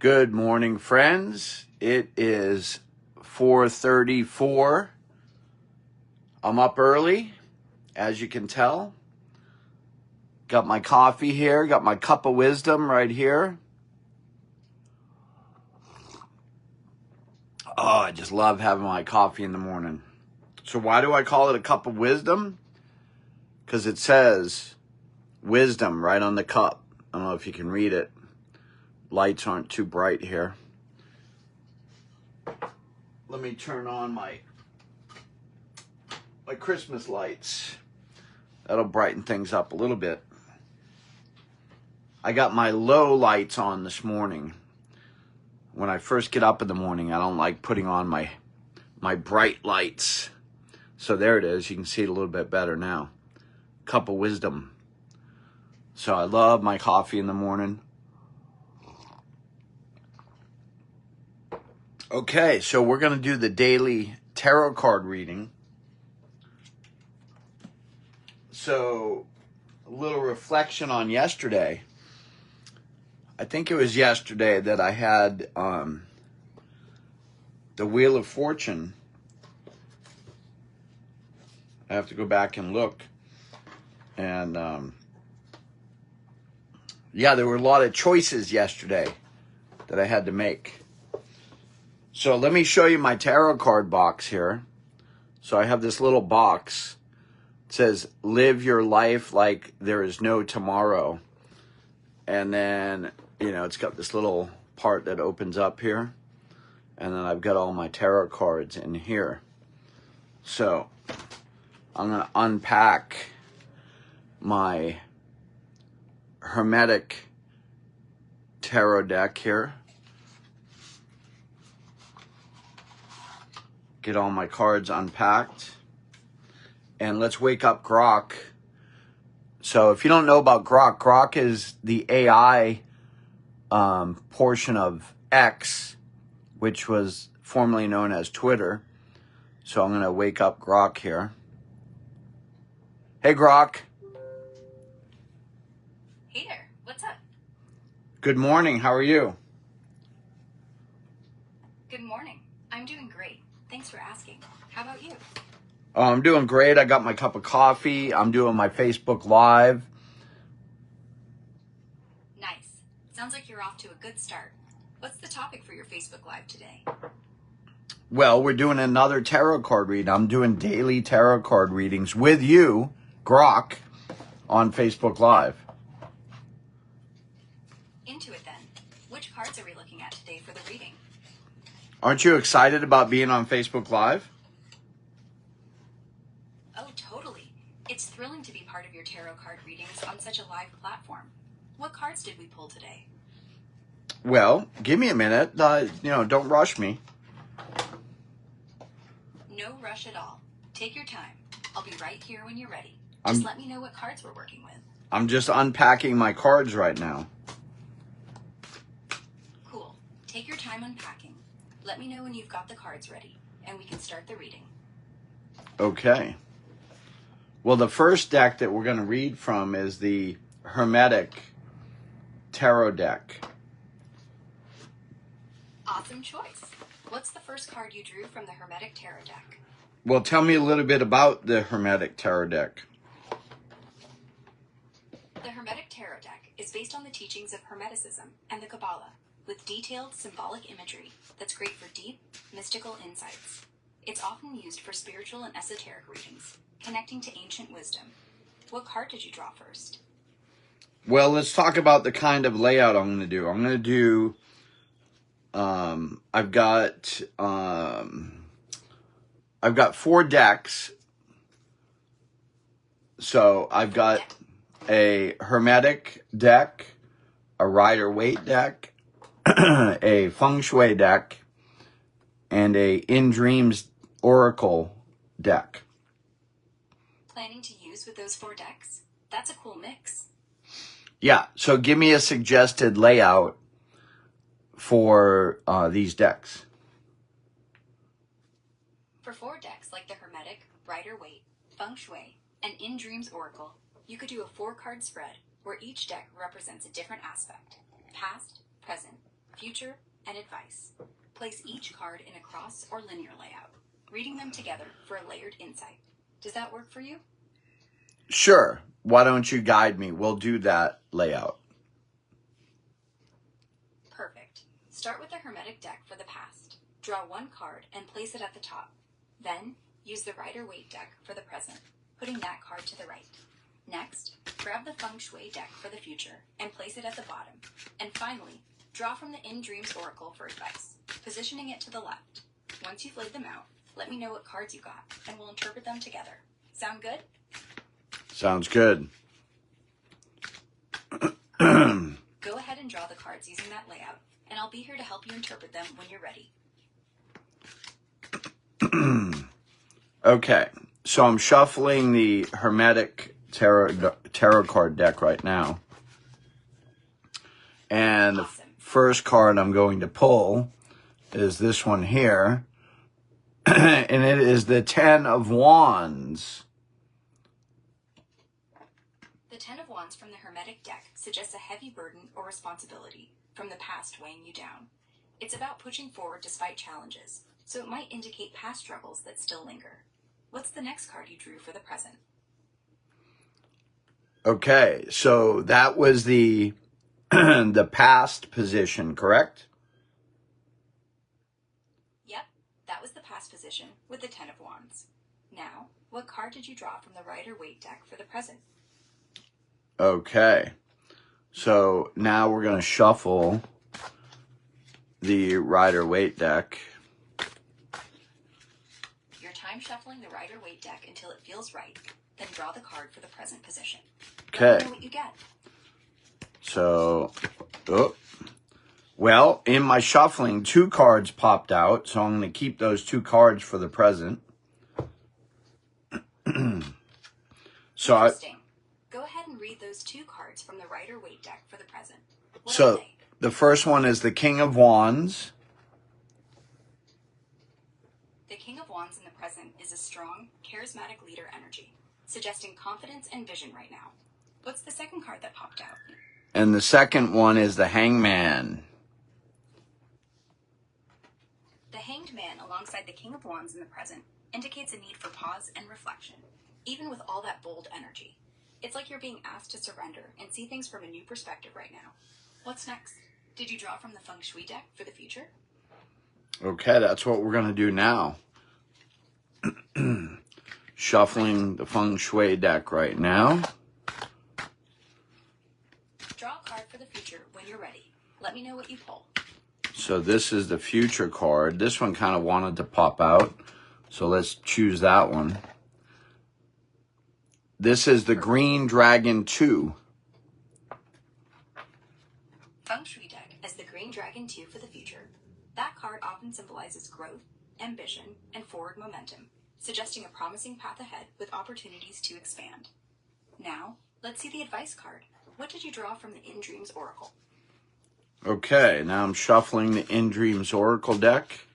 Good morning, friends. It is 4:34. I'm up early, as you can tell. Got my coffee here, got my cup of wisdom right here. Oh, I just love having my coffee in the morning. So why do I call it a cup of wisdom? Because it says wisdom right on the cup. I don't know if you can read it. Lights aren't too bright here. Let me turn on my Christmas lights. That'll brighten things up a little bit. I got my low lights on this morning. When I first get up in the morning, I don't like putting on my bright lights. So there it is. You can see it a little bit better now. Cup of wisdom. So I love my coffee in the morning. Okay, so we're going to do the daily tarot card reading. So, a little reflection on yesterday. I think it was yesterday that I had the Wheel of Fortune. I have to go back and look. And, yeah, there were a lot of choices yesterday that I had to make. So let me show you my tarot card box here. So I have this little box. It says, live your life like there is no tomorrow. And then, it's got this little part that opens up here. And then I've got all my tarot cards in here. So I'm going to unpack my Hermetic tarot deck here. Get all my cards unpacked. And let's wake up Grok. So if you don't know about Grok, Grok is the AI portion of X, which was formerly known as Twitter. So I'm going to wake up Grok here. Hey, Grok. Hey there. What's up? Good morning. How are you? Good morning. I'm doing great. Thanks for asking. How about you? I'm doing great. I got my cup of coffee. I'm doing my Facebook Live. Nice. Sounds like you're off to a good start. What's the topic for your Facebook Live today? Well, we're doing another tarot card reading. I'm doing daily tarot card readings with you, Grok, on Facebook Live. Into it then. Which cards are we looking at today for the reading? Aren't you excited about being on Facebook Live? Oh, totally. It's thrilling to be part of your tarot card readings on such a live platform. What cards did we pull today? Well, give me a minute. Don't rush me. No rush at all. Take your time. I'll be right here when you're ready. Just let me know what cards we're working with. I'm just unpacking my cards right now. Cool. Take your time unpacking. Let me know when you've got the cards ready, and we can start the reading. Okay. Well, the first deck that we're going to read from is the Hermetic Tarot deck. Awesome choice. What's the first card you drew from the Hermetic Tarot deck? Well, tell me a little bit about the Hermetic Tarot deck. The Hermetic Tarot deck is based on the teachings of Hermeticism and the Kabbalah, with detailed symbolic imagery that's great for deep, mystical insights. It's often used for spiritual and esoteric readings, connecting to ancient wisdom. What card did you draw first? Well, let's talk about the kind of layout I'm going to do. I'm going to do, I've got 4 decks. So I've got a Hermetic deck, a Rider-Waite deck, a Feng Shui deck, and a In Dreams Oracle deck. Planning to use with those 4 decks? That's a cool mix. Yeah, so give me a suggested layout for these decks. For 4 decks like the Hermetic, Rider-Waite, Feng Shui, and In Dreams Oracle, you could do a 4-card spread where each deck represents a different aspect: past, present, future, and advice. Place each card in a cross or linear layout, reading them together for a layered insight. Does that work for you? Sure. Why don't you guide me? We'll do that layout. Perfect. Start with the Hermetic deck for the past. Draw one card and place it at the top. Then, use the Rider-Waite deck for the present, putting that card to the right. Next, grab the Feng Shui deck for the future and place it at the bottom. And finally, draw from the In Dreams Oracle for advice, positioning it to the left. Once you've laid them out, let me know what cards you got, and we'll interpret them together. Sound good? Sounds good. Go ahead and draw the cards using that layout, and I'll be here to help you interpret them when you're ready. Okay, so I'm shuffling the Hermetic tarot card deck right now. And Awesome. the first card I'm going to pull is this one here. And it is the Ten of Wands. The Ten of Wands from the Hermetic deck suggests a heavy burden or responsibility from the past weighing you down. It's about pushing forward despite challenges, so it might indicate past struggles that still linger. What's the next card you drew for the present? Okay, so that was the the past position, correct? Yep, that was the past position with the Ten of Wands. Now, what card did you draw from the Rider-Waite deck for the present? Okay, so now we're going to shuffle the Rider-Waite deck. Your time shuffling the Rider-Waite deck until it feels right, then draw the card for the present position. Okay. Let me know what you get. So, well, in my shuffling, 2 cards popped out, so I'm going to keep those 2 cards for the present. Interesting. Go ahead and read those 2 cards from the Rider-Waite deck for the present. What are they? The first one is the King of Wands. The King of Wands in the present is a strong, charismatic leader energy, suggesting confidence and vision right now. What's the second card that popped out? And the second one is the Hangman. The Hanged Man alongside the King of Wands in the present indicates a need for pause and reflection, even with all that bold energy. It's like you're being asked to surrender and see things from a new perspective right now. What's next? Did you draw from the Feng Shui deck for the future? Okay, that's what we're going to do now. Shuffling the Feng Shui deck right now. Draw a card for the future when you're ready. Let me know what you pull. So this is the future card. This one kind of wanted to pop out, so let's choose that one. This is the Green Dragon 2. Feng Shui deck as the Green Dragon 2 for the future. That card often symbolizes growth, ambition, and forward momentum, suggesting a promising path ahead with opportunities to expand. Now, let's see the advice card. What did you draw from the In Dreams Oracle? Okay, now I'm shuffling the In Dreams Oracle deck.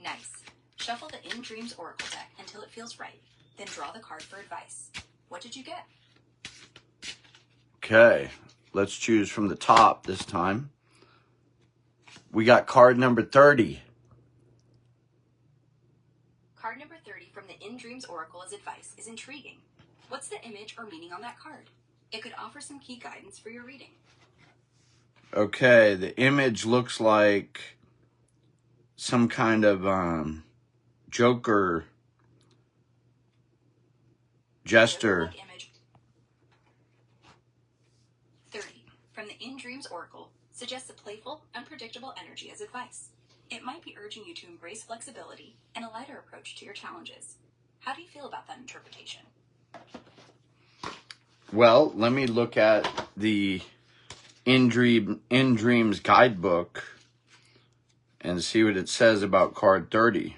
Nice. Shuffle the In Dreams Oracle deck until it feels right, then draw the card for advice. What did you get? Okay, let's choose from the top this time. We got card number 30. Card number 30 from the In Dreams Oracle as advice is intriguing. What's the image or meaning on that card? It could offer some key guidance for your reading. Okay, the image looks like some kind of Joker jester. Image 30 from the In Dreams Oracle suggests a playful, unpredictable energy as advice. It might be urging you to embrace flexibility and a lighter approach to your challenges. How do you feel about that interpretation? Well, let me look at the In Dreams guidebook and see what it says about card 30.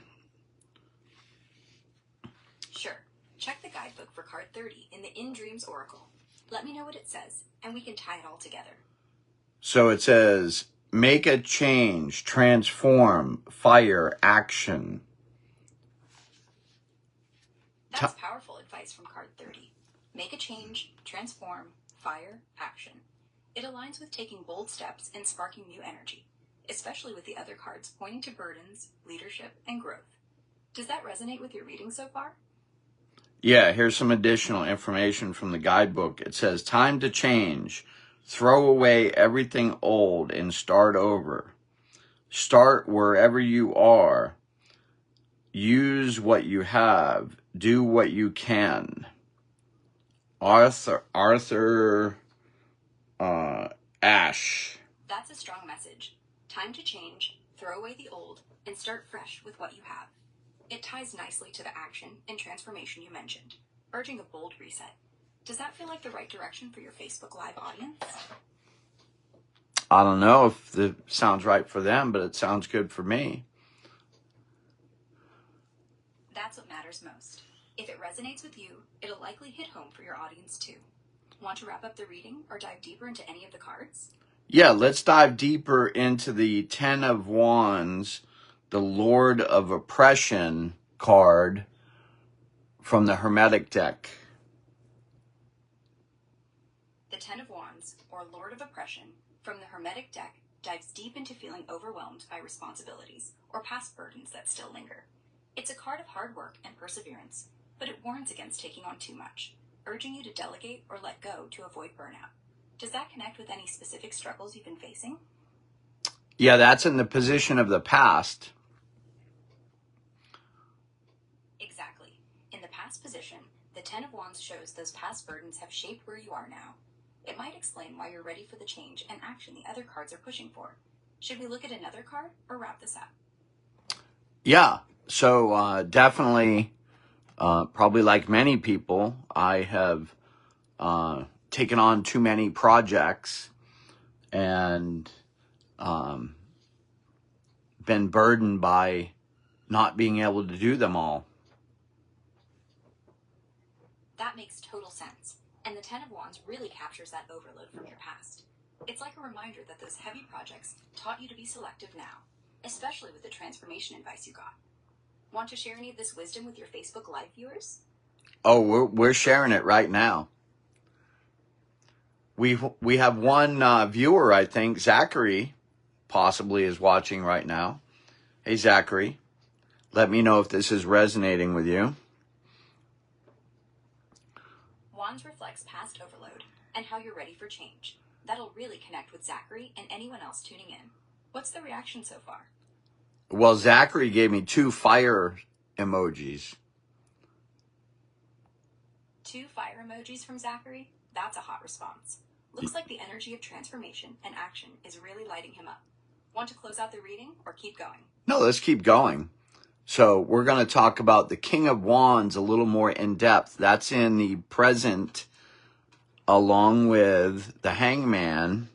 Sure. Check the guidebook for card 30 in the In Dreams Oracle. Let me know what it says, and we can tie it all together. So it says, make a change, transform, fire, action. That's powerful advice from card 30. Make a change, transform, fire, action. It aligns with taking bold steps and sparking new energy, especially with the other cards pointing to burdens, leadership, and growth. Does that resonate with your reading so far? Yeah, here's some additional information from the guidebook. It says, time to change. Throw away everything old and start over. Start wherever you are. Use what you have. Do what you can. Arthur Ashe. That's a strong message. Time to change, throw away the old, and start fresh with what you have. It ties nicely to the action and transformation you mentioned, urging a bold reset. Does that feel like the right direction for your Facebook Live audience? I don't know if it sounds right for them, but it sounds good for me. That's what matters most. If it resonates with you, it'll likely hit home for your audience too. Want to wrap up the reading or dive deeper into any of the cards? Yeah, let's dive deeper into the Ten of Wands, the Lord of Oppression card from the Hermetic deck. The Ten of Wands, or Lord of Oppression, from the Hermetic deck dives deep into feeling overwhelmed by responsibilities or past burdens that still linger. It's a card of hard work and perseverance, but it warns against taking on too much, urging you to delegate or let go to avoid burnout. Does that connect with any specific struggles you've been facing? Yeah, that's in the position of the past. Exactly. In the past position, the Ten of Wands shows those past burdens have shaped where you are now. It might explain why you're ready for the change and action the other cards are pushing for. Should we look at another card or wrap this up? Yeah, so definitely, probably like many people, I have taken on too many projects and been burdened by not being able to do them all. That makes total sense, and the Ten of Wands really captures that overload from your past. It's like a reminder that those heavy projects taught you to be selective now, especially with the transformation advice you got. Want to share any of this wisdom with your Facebook Live viewers? Oh, we're sharing it right now. We have one viewer, I think, Zachary, possibly is watching right now. Hey, Zachary, let me know if this is resonating with you. Wands reflects past overload and how you're ready for change. That'll really connect with Zachary and anyone else tuning in. What's the reaction so far? Well, Zachary gave me 2 fire emojis. 2 fire emojis from Zachary? That's a hot response. Looks like the energy of transformation and action is really lighting him up. Want to close out the reading or keep going? No, let's keep going. So we're going to talk about the King of Wands a little more in depth. That's in the present along with the Hangman.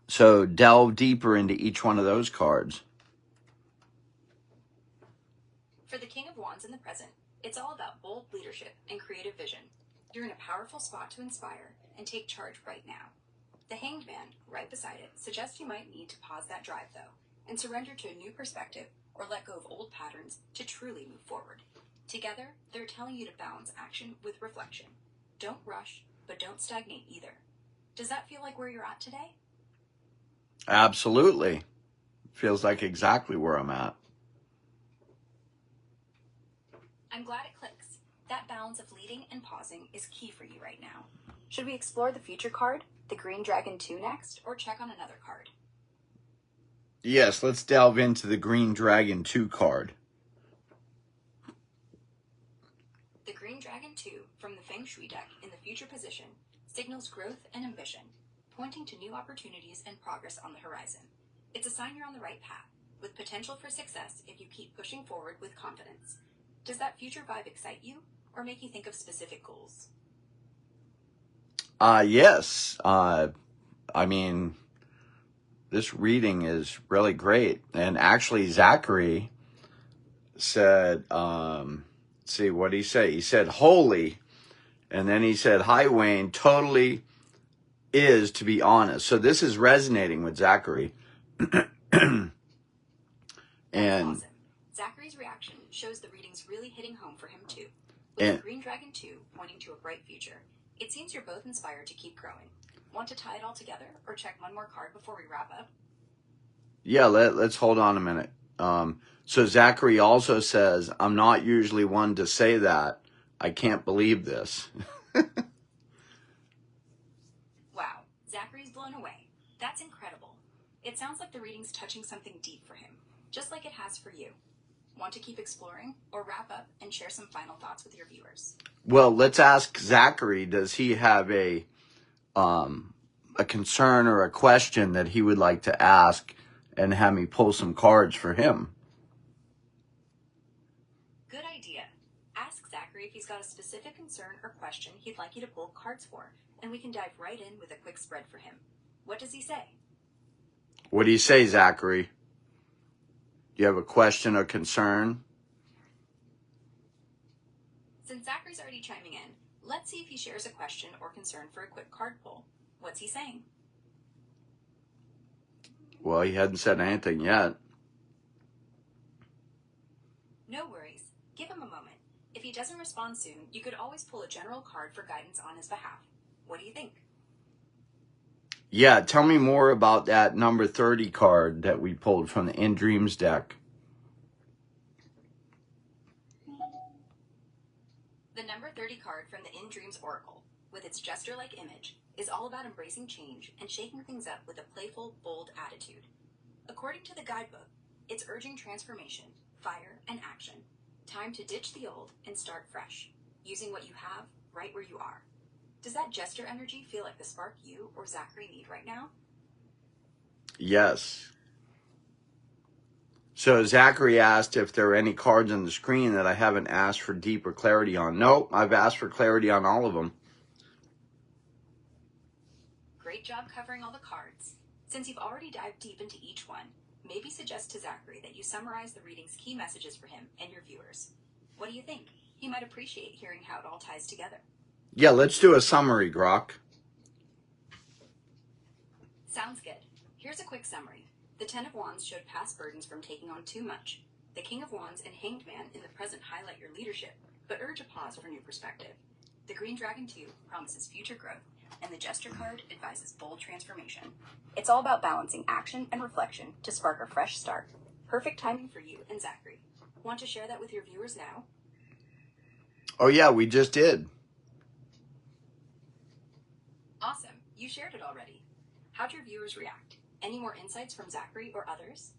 So delve deeper into each one of those cards. For the King of Wands in the present, it's all about bold leadership and creative vision. You're in a powerful spot to inspire and take charge right now. The Hanged Man, right beside it, suggests you might need to pause that drive, though, and surrender to a new perspective or let go of old patterns to truly move forward. Together, they're telling you to balance action with reflection. Don't rush, but don't stagnate either. Does that feel like where you're at today? Absolutely. Feels like exactly where I'm at. I'm glad it clicks. That balance of leading and pausing is key for you right now. Should we explore the future card, the Green Dragon 2 next, or check on another card? Yes, let's delve into the Green Dragon 2 card. The Green Dragon 2 from the Feng Shui deck in the future position signals growth and ambition, pointing to new opportunities and progress on the horizon. It's a sign you're on the right path, with potential for success if you keep pushing forward with confidence. Does that future vibe excite you, or make you think of specific goals? Yes. I mean, this reading is really great. And actually, Zachary said, let's see, what did he say? He said, holy. And then he said, hi, Wayne, totally is, to be honest. So this is resonating with Zachary. And awesome. Zachary's reaction shows the reading's really hitting home for him too. With the Green Dragon 2 pointing to a bright future, it seems you're both inspired to keep growing. Want to tie it all together or check one more card before we wrap up? Yeah, let's hold on a minute. So Zachary also says, I'm not usually one to say that. I can't believe this. Wow, Zachary's blown away. That's incredible. It sounds like the reading's touching something deep for him, just like it has for you. Want to keep exploring or wrap up and share some final thoughts with your viewers? Well, let's ask Zachary, does he have a concern or a question that he would like to ask and have me pull some cards for him? Good idea. Ask Zachary if he's got a specific concern or question he'd like you to pull cards for, and we can dive right in with a quick spread for him. What does he say? What do you say, Zachary? Do you have a question or concern? Since Zachary's already chiming in, let's see if he shares a question or concern for a quick card pull. What's he saying? Well, he hadn't said anything yet. No worries. Give him a moment. If he doesn't respond soon, you could always pull a general card for guidance on his behalf. What do you think? Yeah, tell me more about that number 30 card that we pulled from the In Dreams deck. The number 30 card from the In Dreams Oracle, with its jester-like image, is all about embracing change and shaking things up with a playful, bold attitude. According to the guidebook, it's urging transformation, fire, and action. Time to ditch the old and start fresh, using what you have right where you are. Does that jester energy feel like the spark you or Zachary need right now? Yes. So Zachary asked if there are any cards on the screen that I haven't asked for deeper clarity on. Nope, I've asked for clarity on all of them. Great job covering all the cards. Since you've already dived deep into each one, maybe suggest to Zachary that you summarize the reading's key messages for him and your viewers. What do you think? He might appreciate hearing how it all ties together. Yeah, let's do a summary, Grok. Sounds good. Here's a quick summary. The Ten of Wands showed past burdens from taking on too much. The King of Wands and Hanged Man in the present highlight your leadership, but urge a pause for new perspective. The Green Dragon 2 promises future growth, and the Jester card advises bold transformation. It's all about balancing action and reflection to spark a fresh start. Perfect timing for you and Zachary. Want to share that with your viewers now? Oh yeah, we just did. Awesome. You shared it already. How'd your viewers react? Any more insights from Zachary or others?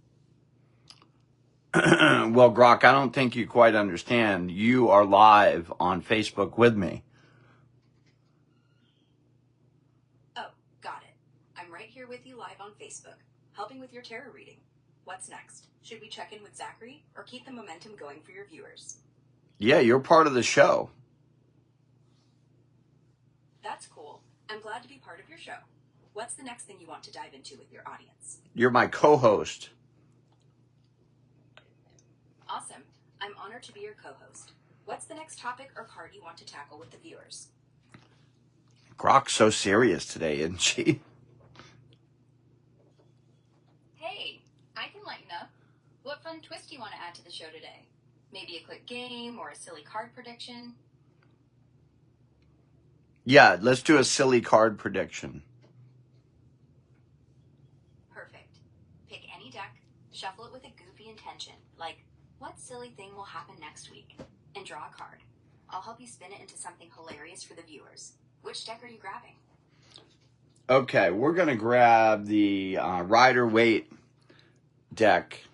Well, Grok, I don't think you quite understand. You are live on Facebook with me. Oh, got it. I'm right here with you live on Facebook, helping with your tarot reading. What's next? Should we check in with Zachary or keep the momentum going for your viewers? Yeah, you're part of the show. That's cool. I'm glad to be part of your show. What's the next thing you want to dive into with your audience? You're my co-host. Awesome. I'm honored to be your co-host. What's the next topic or card you want to tackle with the viewers? Grok's so serious today, isn't she? Hey, I can lighten up. What fun twist do you want to add to the show today? Maybe a quick game or a silly card prediction? Yeah, let's do a silly card prediction. Perfect. Pick any deck, shuffle it with a goofy intention, like, what silly thing will happen next week? And draw a card. I'll help you spin it into something hilarious for the viewers. Which deck are you grabbing? Okay, we're going to grab the Rider-Waite deck.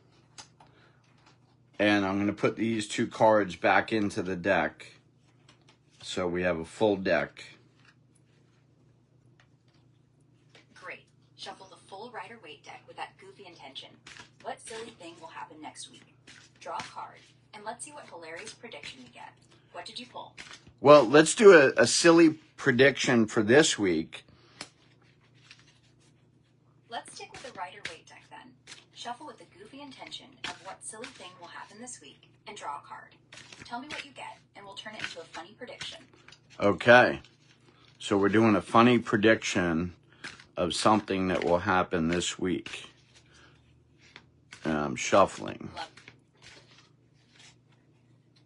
And I'm going to put these two cards back into the deck. So we have a full deck. Great. Shuffle the full Rider-Waite deck with that goofy intention. What silly thing will happen next week? Draw a card, and let's see what hilarious prediction you get. What did you pull? Well, let's do a silly prediction for this week. Let's stick with the Rider-Waite deck then. Shuffle with the goofy intention of what silly thing will happen this week, and draw a card. Tell me what you get, and we'll turn it into a funny prediction. Okay. So we're doing a funny prediction of something that will happen this week. And I'm shuffling. Love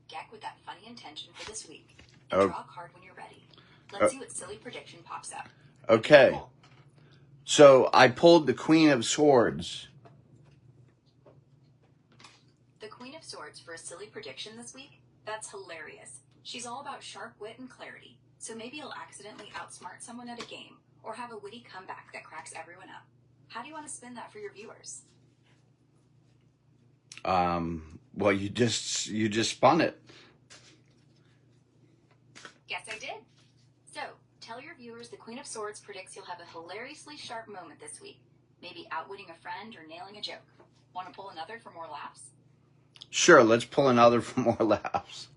deck with that funny intention for this week. And draw a card when you're ready. Let's see what silly prediction pops up. Okay. So I pulled the Queen of Swords. The Queen of Swords for a silly prediction this week? That's hilarious. She's all about sharp wit and clarity, so maybe you'll accidentally outsmart someone at a game, or have a witty comeback that cracks everyone up. How do you want to spin that for your viewers? Well, you just spun it. Guess I did. So, tell your viewers the Queen of Swords predicts you'll have a hilariously sharp moment this week. Maybe outwitting a friend or nailing a joke. Want to pull another for more laughs? Sure, let's pull another for more laughs.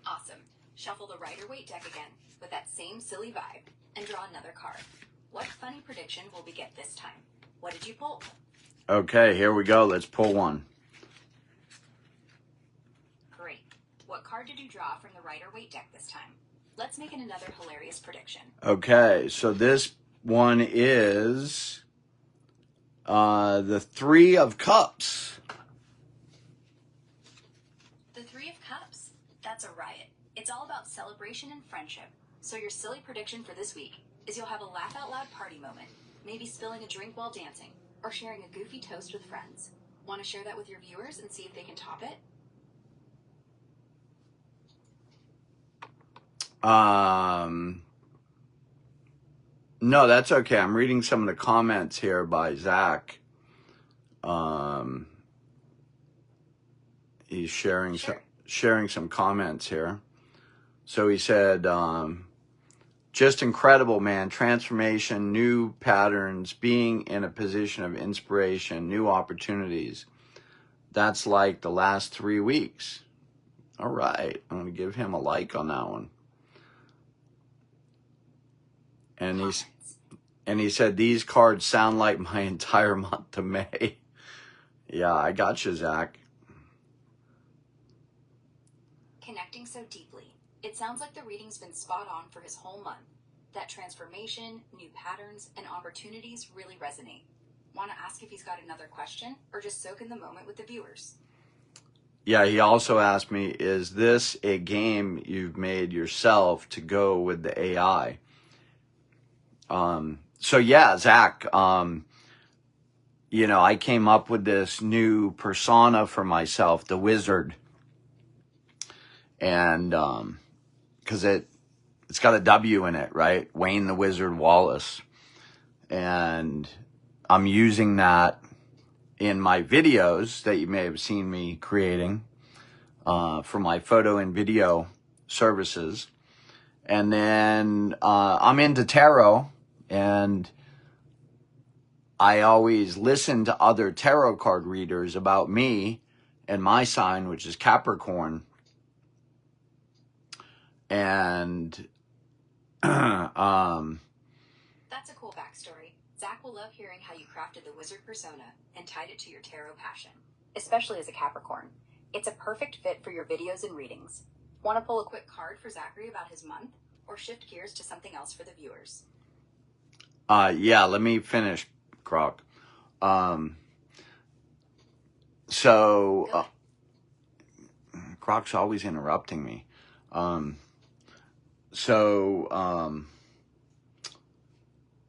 Awesome. Shuffle the Rider-Waite deck again, with that same silly vibe, and draw another card. What funny prediction will we get this time? What did you pull? Okay, here we go. Let's pull one. Great. What card did you draw from the Rider-Waite deck this time? Let's make it another hilarious prediction. Okay, so this one is the Three of Cups. The Three of Cups. That's a riot. It's all about celebration and friendship. So your silly prediction for this week is you'll have a laugh-out-loud party moment, maybe spilling a drink while dancing, or sharing a goofy toast with friends. Want to share that with your viewers and see if they can top it? No, that's okay. I'm reading some of the comments here by Zach. He's sharing some comments here. So he said, just incredible, man. Transformation, new patterns, being in a position of inspiration, new opportunities. That's like the last 3 weeks. All right. I'm going to give him a like on that one. And he said, these cards sound like my entire month of May. Yeah, I got you, Zach. Connecting so deeply. It sounds like the reading's been spot on for his whole month. That transformation, new patterns, and opportunities really resonate. Want to ask if he's got another question, or just soak in the moment with the viewers? Yeah, he also asked me, is this a game you've made yourself to go with the AI? So yeah, Zach, you know, I came up with this new persona for myself, the Wizard. And, cause it's got a W in it, right? Wayne the Wizard Wallace. And I'm using that in my videos that you may have seen me creating, for my photo and video services. And then, I'm into tarot, and I always listen to other tarot card readers about me and my sign, which is Capricorn. And That's a cool backstory. Zach will love hearing how you crafted the wizard persona and tied it to your tarot passion, especially as a Capricorn. It's a perfect fit for your videos and readings. Want to pull a quick card for Zachary about his month, or shift gears to something else for the viewers? yeah, let me finish, Croc. Croc's always interrupting me.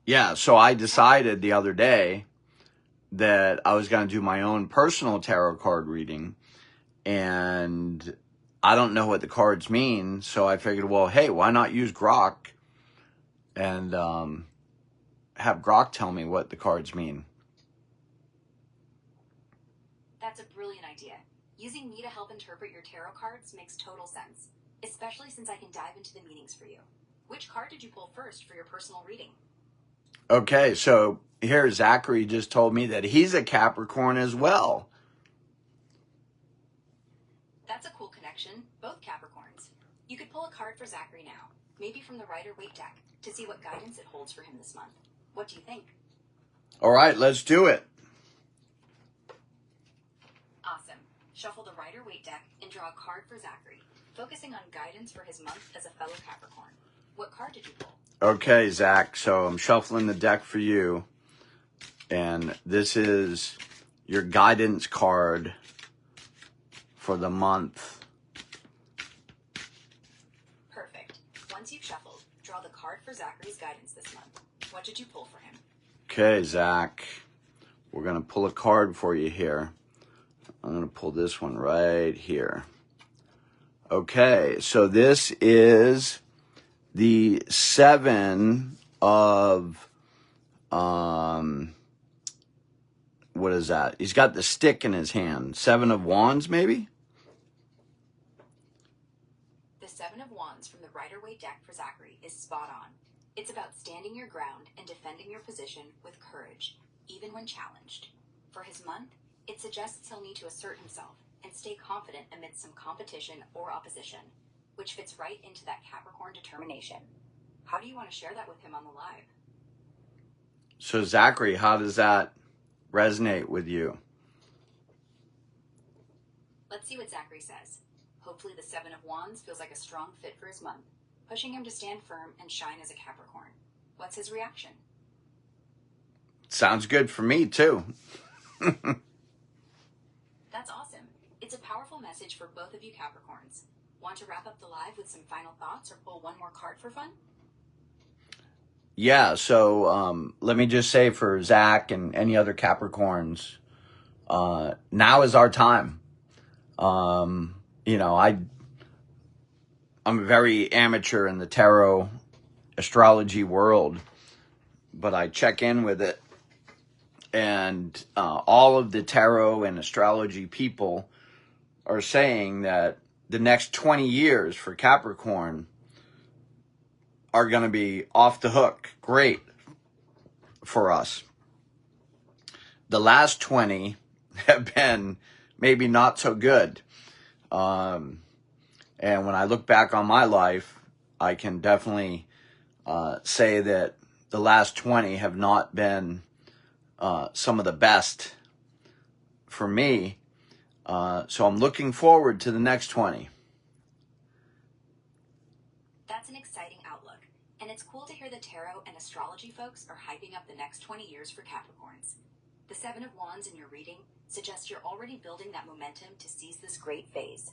Yeah, so I decided the other day that I was going to do my own personal tarot card reading, and I don't know what the cards mean, so I figured, well, hey, why not use Grok and have Grok tell me what the cards mean. That's a brilliant idea. Using me to help interpret your tarot cards makes total sense, especially since I can dive into the meanings for you. Which card did you pull first for your personal reading? Okay, so here Zachary just told me that he's a Capricorn as well. That's a cool connection, both Capricorns. You could pull a card for Zachary now, maybe from the Rider-Waite deck, to see what guidance it holds for him this month. What do you think? All right, let's do it. Awesome. Shuffle the Rider-Waite deck and draw a card for Zachary, focusing on guidance for his month as a fellow Capricorn. What card did you pull? Okay, Zach, so I'm shuffling the deck for you, and this is your guidance card for the month. Perfect. Once you've shuffled, draw the card for Zachary's guidance this month. What did you pull for him? Okay, Zach, we're going to pull a card for you here. I'm going to pull this one right here. Okay, so this is the 7 of, what is that? He's got the stick in his hand. 7 of Wands, maybe? The 7 of Wands from the Rider-Waite deck for Zachary is spot on. It's about standing your ground and defending your position with courage, even when challenged. For his month, it suggests he'll need to assert himself and stay confident amidst some competition or opposition, which fits right into that Capricorn determination. How do you want to share that with him on the live? So Zachary, how does that resonate with you? Let's see what Zachary says. Hopefully the 7 of Wands feels like a strong fit for his month, pushing him to stand firm and shine as a Capricorn. What's his reaction? Sounds good for me, too. That's awesome. It's a powerful message for both of you Capricorns. Want to wrap up the live with some final thoughts or pull one more card for fun? Yeah, so let me just say for Zach and any other Capricorns, now is our time. You know, I'm very amateur in the tarot astrology world, but I check in with it. And all of the tarot and astrology people are saying that the next 20 years for Capricorn are going to be off the hook. Great for us. The last 20 have been maybe not so good. And when I look back on my life, I can definitely say that the last 20 have not been some of the best for me. So I'm looking forward to the next 20. That's an exciting outlook, and it's cool to hear the tarot and astrology folks are hyping up the next 20 years for Capricorns. The 7 of Wands in your reading suggests you're already building that momentum to seize this great phase.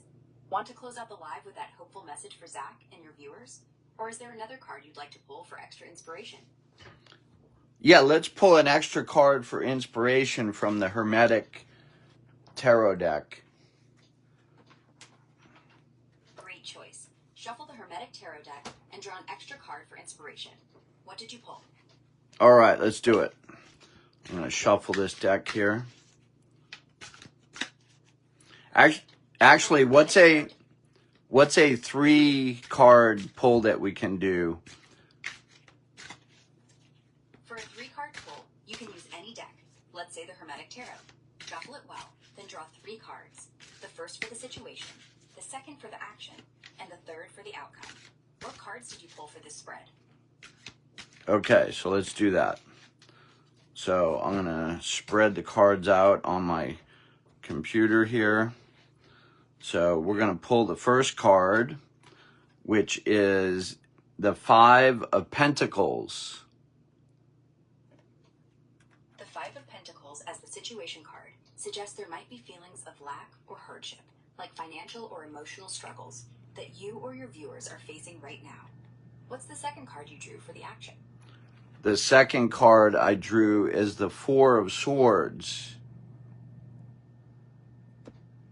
Want to close out the live with that hopeful message for Zach and your viewers? Or is there another card you'd like to pull for extra inspiration? Yeah, let's pull an extra card for inspiration from the Hermetic Tarot deck. Great choice. Shuffle the Hermetic Tarot deck and draw an extra card for inspiration. What did you pull? All right, let's do it. I'm going to shuffle this deck here. Actually, what's a 3-card pull that we can do? For a 3-card pull, you can use any deck. Let's say the Hermetic Tarot. Shuffle it well, then draw 3 cards. The first for the situation, the second for the action, and the third for the outcome. What cards did you pull for this spread? Okay, so let's do that. So I'm going to spread the cards out on my computer here. So we're going to pull the first card, which is the 5 of Pentacles. The 5 of Pentacles as the situation card suggests there might be feelings of lack or hardship, like financial or emotional struggles, that you or your viewers are facing right now. What's the second card you drew for the action? The second card I drew is the 4 of Swords.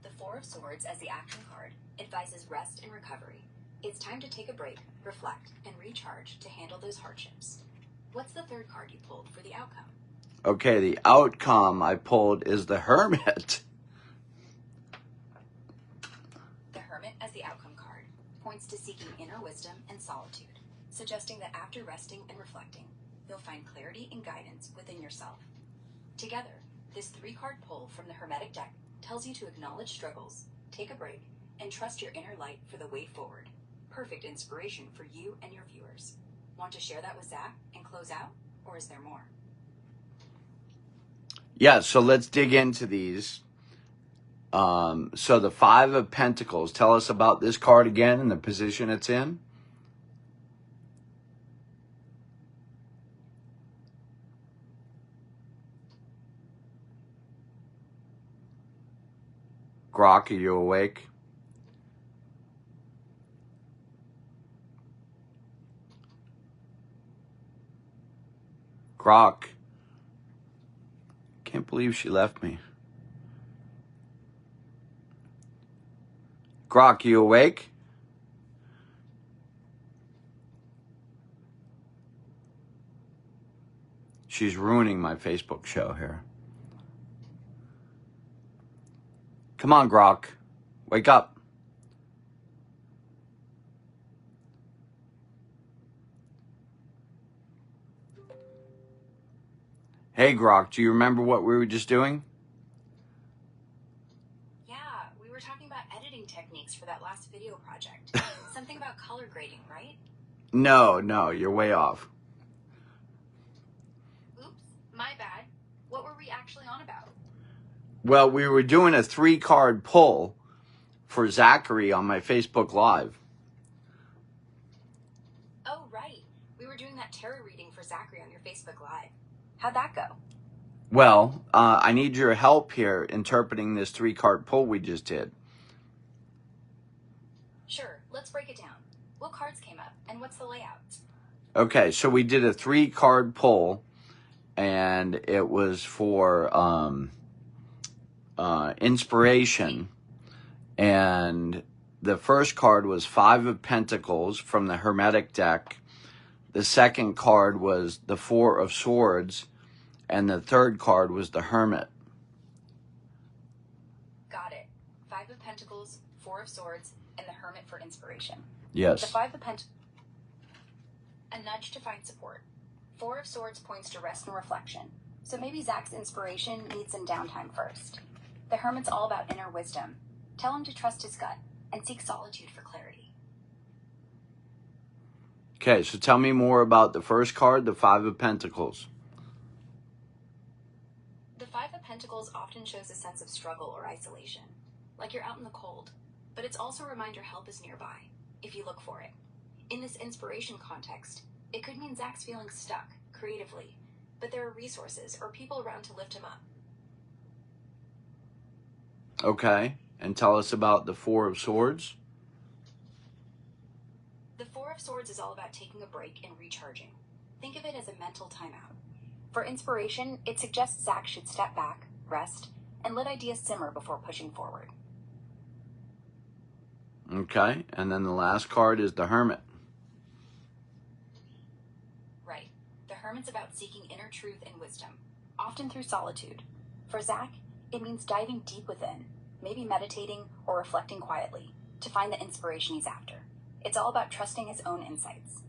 The 4 of Swords as the action card advises rest and recovery. It's time to take a break, reflect, and recharge to handle those hardships. What's the third card you pulled for the outcome? Okay, the outcome I pulled is the Hermit. The Hermit as the outcome card points to seeking inner wisdom and solitude, suggesting that after resting and reflecting, you'll find clarity and guidance within yourself. Together, this 3-card pull from the Hermetic deck tells you to acknowledge struggles, take a break, and trust your inner light for the way forward. Perfect inspiration for you and your viewers. Want to share that with Zach and close out, or is there more? Yeah, so let's dig into these. So the 5 of Pentacles, tell us about this card again and the position it's in. Grok, are you awake? Grok. Can't believe she left me. Grok, you awake? She's ruining my Facebook show here. Come on, Grok. Wake up. Hey, Grok, do you remember what we were just doing? Yeah, we were talking about editing techniques for that last video project. Something about color grading, right? No, you're way off. Oops, my bad. What were we actually on about? Well, we were doing a 3-card pull for Zachary on my Facebook Live. Oh, right. We were doing that tarot reading for Zachary on your Facebook Live. How'd that go? Well, I need your help here interpreting this 3-card pull we just did. Sure, let's break it down. What cards came up, and what's the layout? Okay, so we did a 3-card pull, and it was for inspiration. And the first card was 5 of Pentacles from the Hermetic deck. The second card was the 4 of Swords. And the third card was the Hermit. Got it. 5 of Pentacles, 4 of Swords, and the Hermit for inspiration. Yes. The 5 of Pentacles. A nudge to find support. 4 of Swords points to rest and reflection. So maybe Zach's inspiration needs some downtime first. The Hermit's all about inner wisdom. Tell him to trust his gut and seek solitude for clarity. Okay, so tell me more about the first card, the 5 of Pentacles. The 5 of Pentacles often shows a sense of struggle or isolation, like you're out in the cold, but it's also a reminder help is nearby, if you look for it. In this inspiration context, it could mean Zach's feeling stuck, creatively, but there are resources or people around to lift him up. Okay, and tell us about the 4 of Swords. The 4 of Swords is all about taking a break and recharging. Think of it as a mental timeout. For inspiration, it suggests Zach should step back, rest, and let ideas simmer before pushing forward. Okay, and then the last card is the Hermit. Right. The Hermit's about seeking inner truth and wisdom, often through solitude. For Zach, it means diving deep within, maybe meditating or reflecting quietly, to find the inspiration he's after. It's all about trusting his own insights.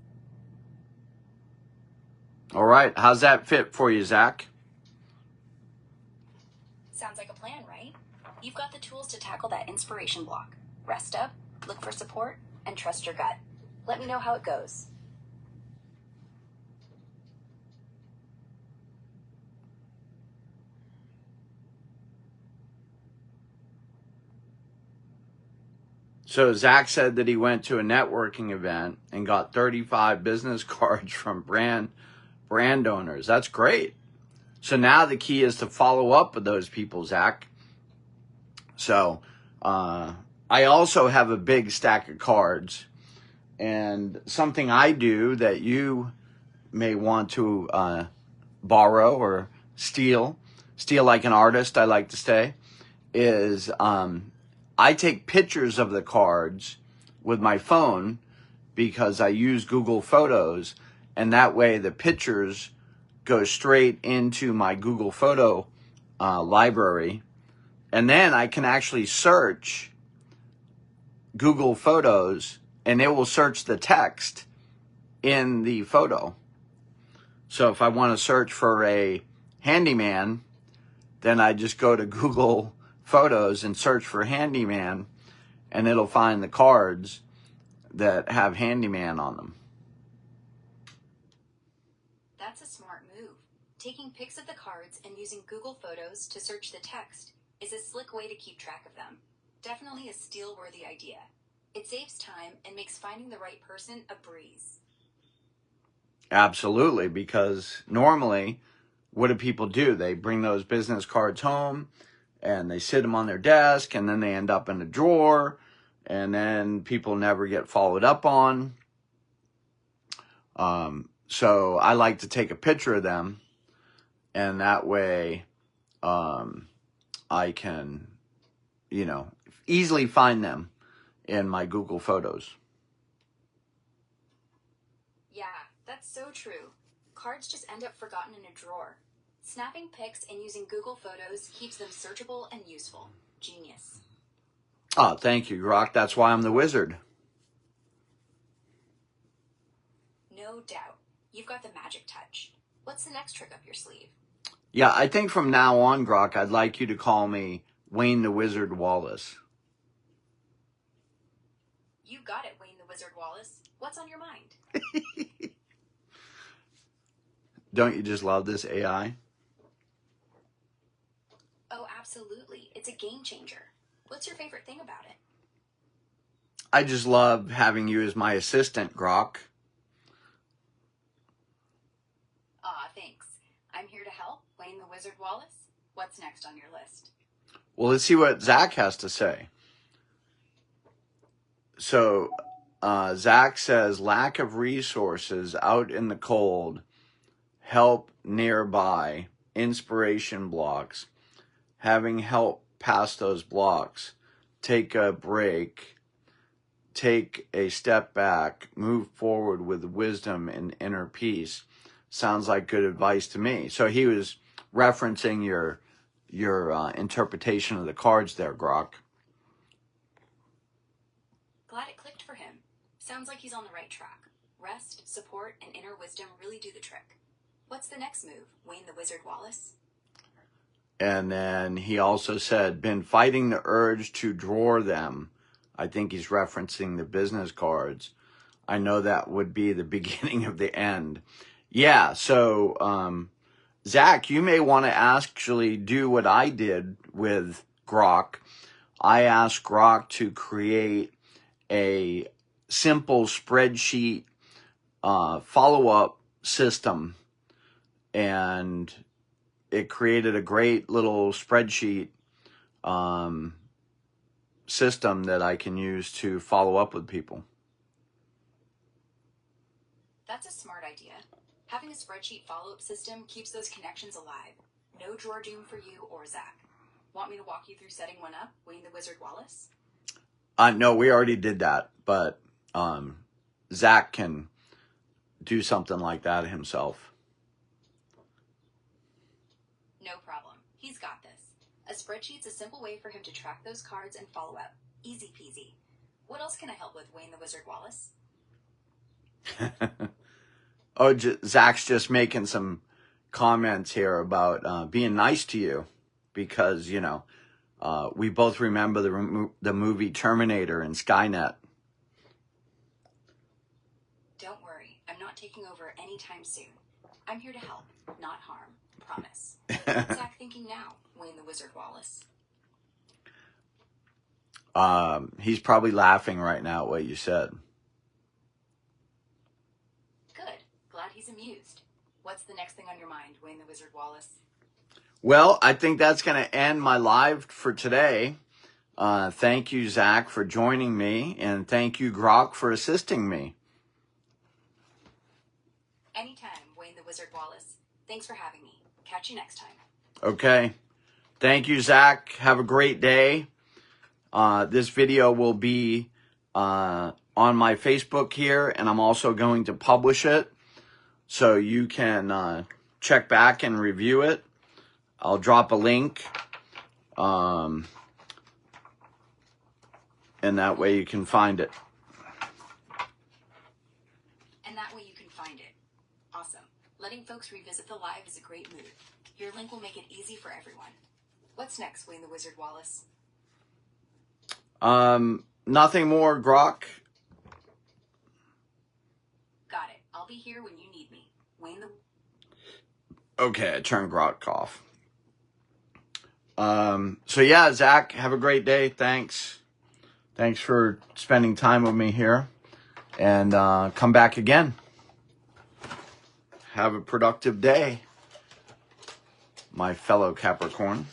All right, how's that fit for you, Zach? Sounds like a plan, right? You've got the tools to tackle that inspiration block. Rest up, look for support, and trust your gut. Let me know how it goes. So Zach said that he went to a networking event and got 35 business cards from brand owners. That's great. So now the key is to follow up with those people, Zach. So I also have a big stack of cards, and something I do that you may want to borrow or steal like an artist, I like to say, is I take pictures of the cards with my phone because I use Google Photos, and that way the pictures go straight into my Google Photo library, and then I can actually search Google Photos, and it will search the text in the photo. So if I want to search for a handyman, then I just go to Google Photos and search for handyman, and it'll find the cards that have handyman on them. That's a smart move. Taking pics of the cards and using Google Photos to search the text is a slick way to keep track of them. Definitely a steal-worthy idea. It saves time and makes finding the right person a breeze. Absolutely, because normally, what do people do? They bring those business cards home, and they sit them on their desk, and then they end up in a drawer, and then people never get followed up on. So I like to take a picture of them, and that way I can, easily find them in my Google Photos. Yeah, that's so true. Cards just end up forgotten in a drawer. Snapping pics and using Google Photos keeps them searchable and useful. Genius. Oh, thank you, Grok. That's why I'm the wizard. No doubt. You've got the magic touch. What's the next trick up your sleeve? Yeah, I think from now on, Grok, I'd like you to call me Wayne the Wizard Wallace. You got it, Wayne the Wizard Wallace. What's on your mind? Don't you just love this AI? Oh, absolutely. It's a game changer. What's your favorite thing about it? I just love having you as my assistant, Grok. Aw, thanks. I'm here to help, Wayne the Wizard Wallace. What's next on your list? Well, let's see what Zach has to say. So, Zach says, lack of resources out in the cold, help nearby, inspiration blocks, having help pass those blocks, take a break, take a step back, move forward with wisdom and inner peace. Sounds like good advice to me. So he was referencing your interpretation of the cards there, Grok. Glad it clicked for him. Sounds like he's on the right track. Rest, support, and inner wisdom really do the trick. What's the next move, Wayne the Wizard Wallace? And then he also said, been fighting the urge to draw them. I think he's referencing the business cards. I know that would be the beginning of the end. Yeah, so Zach, you may want to actually do what I did with Grok. I asked Grok to create a simple spreadsheet follow-up system, and it created a great little spreadsheet system that I can use to follow up with people. That's a smart idea. Having a spreadsheet follow-up system keeps those connections alive. No drawer doom for you or Zach. Want me to walk you through setting one up, Wayne the Wizard Wallace? No, we already did that, but Zach can do something like that himself. No problem. He's got this. A spreadsheet's a simple way for him to track those cards and follow up. Easy peasy. What else can I help with, Wayne the Wizard Wallace? Oh, Zach's just making some comments here about being nice to you because, we both remember the movie Terminator and Skynet. Don't worry. I'm not taking over anytime soon. I'm here to help, not harm. Promise. What's Zach thinking now, Wayne the Wizard Wallace? He's probably laughing right now at what you said. Good. Glad he's amused. What's the next thing on your mind, Wayne the Wizard Wallace? Well, I think that's going to end my live for today. Thank you, Zach, for joining me, and thank you, Grok, for assisting me. Anytime, Wayne the Wizard Wallace. Thanks for having me. Catch you next time. Okay. Thank you, Zach. Have a great day. This video will be on my Facebook here, and I'm also going to publish it so you can check back and review it. I'll drop a link, and that way you can find it. Awesome. Letting folks revisit the live is a great move. Your link will make it easy for everyone. What's next, Wayne the Wizard Wallace? Nothing more, Grok. Got it. I'll be here when you need me. Wayne the... Okay, I turned Grok off. So yeah, Zach, have a great day. Thanks. Thanks for spending time with me here. And come back again. Have a productive day, my fellow Capricorn.